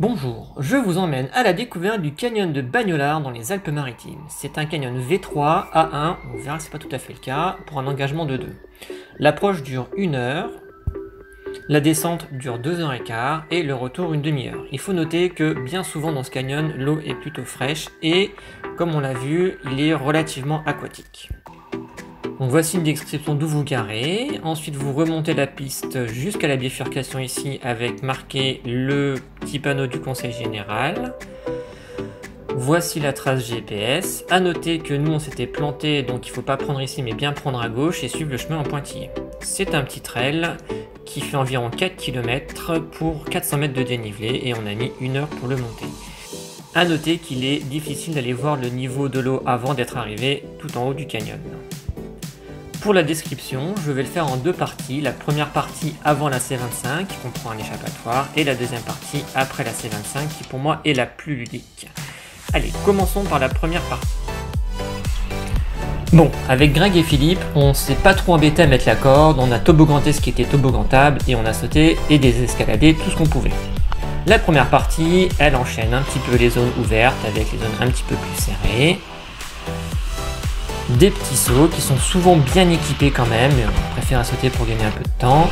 Bonjour, je vous emmène à la découverte du canyon de Bagnolard dans les Alpes-Maritimes. C'est un canyon V3 A1, on verra que c'est pas tout à fait le cas, pour un engagement de 2. L'approche dure 1 heure, la descente dure 2 heures et quart et le retour une demi-heure. Il faut noter que bien souvent dans ce canyon, l'eau est plutôt fraîche et, comme on l'a vu, il est relativement aquatique. Donc voici une description d'où vous garez. Ensuite, vous remontez la piste jusqu'à la bifurcation ici avec marqué le petit panneau du conseil général. Voici la trace GPS. À noter que nous on s'était planté, donc il ne faut pas prendre ici mais bien prendre à gauche et suivre le chemin en pointillé. C'est un petit trail qui fait environ 4 km pour 400 mètres de dénivelé et on a mis 1 heure pour le monter. À noter qu'il est difficile d'aller voir le niveau de l'eau avant d'être arrivé tout en haut du canyon. Pour la description, je vais le faire en 2 parties. La première partie avant la C25 qui comprend un échappatoire et la deuxième partie après la C25 qui pour moi est la plus ludique. Allez, commençons par la première partie. Bon, avec Greg et Philippe, on s'est pas trop embêté à mettre la corde, on a toboganté ce qui était tobogantable et on a sauté et désescaladé tout ce qu'on pouvait. La première partie, elle enchaîne un petit peu les zones ouvertes avec les zones un petit peu plus serrées. Des petits sauts qui sont souvent bien équipés quand même, mais on préfère sauter pour gagner un peu de temps.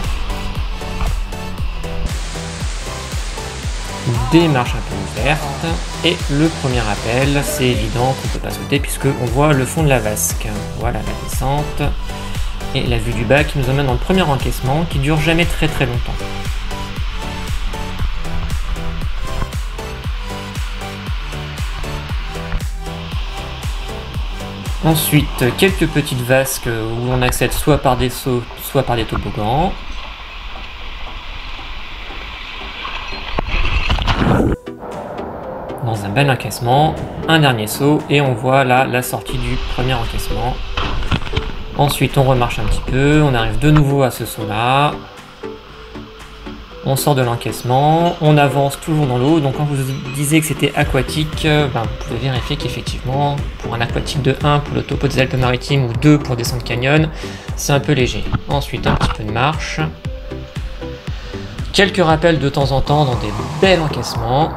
Des marches un peu ouvertes. Et le premier appel, c'est évident qu'on ne peut pas sauter puisque on voit le fond de la vasque. Voilà la descente. Et la vue du bas qui nous emmène dans le premier encaissement qui dure jamais très longtemps. Ensuite, quelques petites vasques où on accède soit par des sauts, soit par des toboggans. Dans un bel encaissement, un dernier saut et on voit là la sortie du premier encaissement. Ensuite, on remarche un petit peu, on arrive de nouveau à ce saut là. On sort de l'encaissement, on avance toujours dans l'eau, donc quand je vous disais que c'était aquatique, vous pouvez vérifier qu'effectivement, pour un aquatique de 1 pour le topo des Alpes-Maritimes ou 2 pour descendre canyon, c'est un peu léger. Ensuite, un petit peu de marche. Quelques rappels de temps en temps dans des bels encaissements.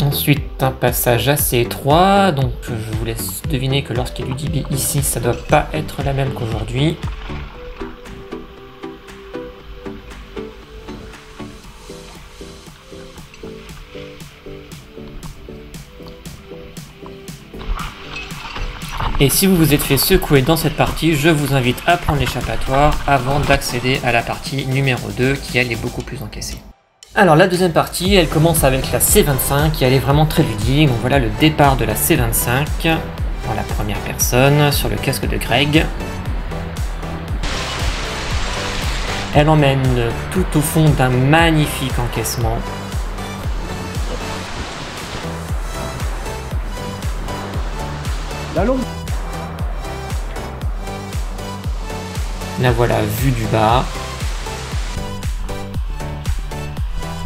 Ensuite, un passage assez étroit, donc je vous laisse deviner que lorsqu'il y a du débit ici, ça ne doit pas être la même qu'aujourd'hui. Et si vous vous êtes fait secouer dans cette partie, je vous invite à prendre l'échappatoire avant d'accéder à la partie numéro 2 qui elle est beaucoup plus encaissée. Alors la deuxième partie, elle commence avec la C25 et elle est vraiment très ludique. Donc voilà le départ de la C25 pour la première personne sur le casque de Greg. Elle emmène tout au fond d'un magnifique encaissement. La voilà vue du bas.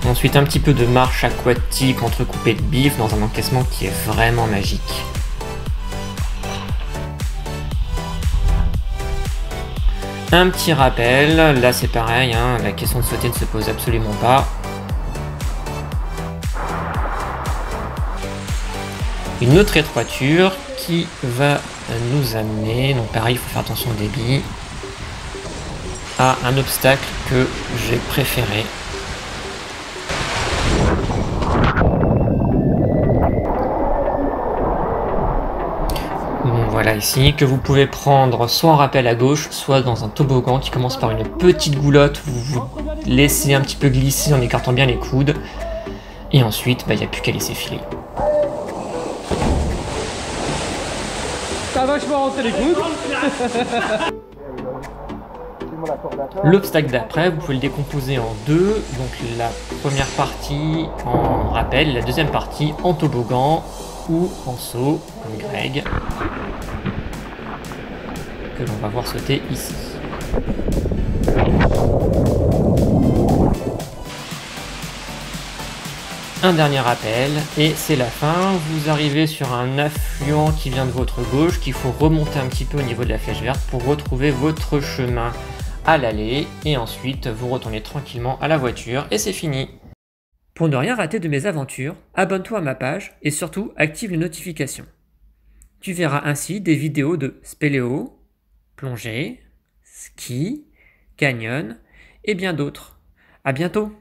Ensuite un petit peu de marche aquatique entrecoupée de bif dans un encaissement qui est vraiment magique. Un petit rappel, là c'est pareil, la question de sauter ne se pose absolument pas. Une autre étroiture qui va nous amener, donc pareil il faut faire attention au débit, à un obstacle que j'ai préféré. Voilà ici, que vous pouvez prendre soit en rappel à gauche, soit dans un toboggan qui commence par une petite goulotte, vous vous laissez un petit peu glisser en écartant bien les coudes, et ensuite, il n'y a plus qu'à laisser filer. T'as vachement rentré les coudes. L'obstacle d'après, vous pouvez le décomposer en 2, donc la première partie en rappel, la deuxième partie en toboggan, ou en saut, comme Greg, que l'on va voir sauter ici. Un dernier appel et c'est la fin. Vous arrivez sur un affluent qui vient de votre gauche qu'il faut remonter un petit peu au niveau de la flèche verte pour retrouver votre chemin à l'allée et ensuite vous retournez tranquillement à la voiture et c'est fini. Pour ne rien rater de mes aventures, abonne-toi à ma page et surtout active les notifications. Tu verras ainsi des vidéos de spéléo, plongée, ski, canyon et bien d'autres. À bientôt!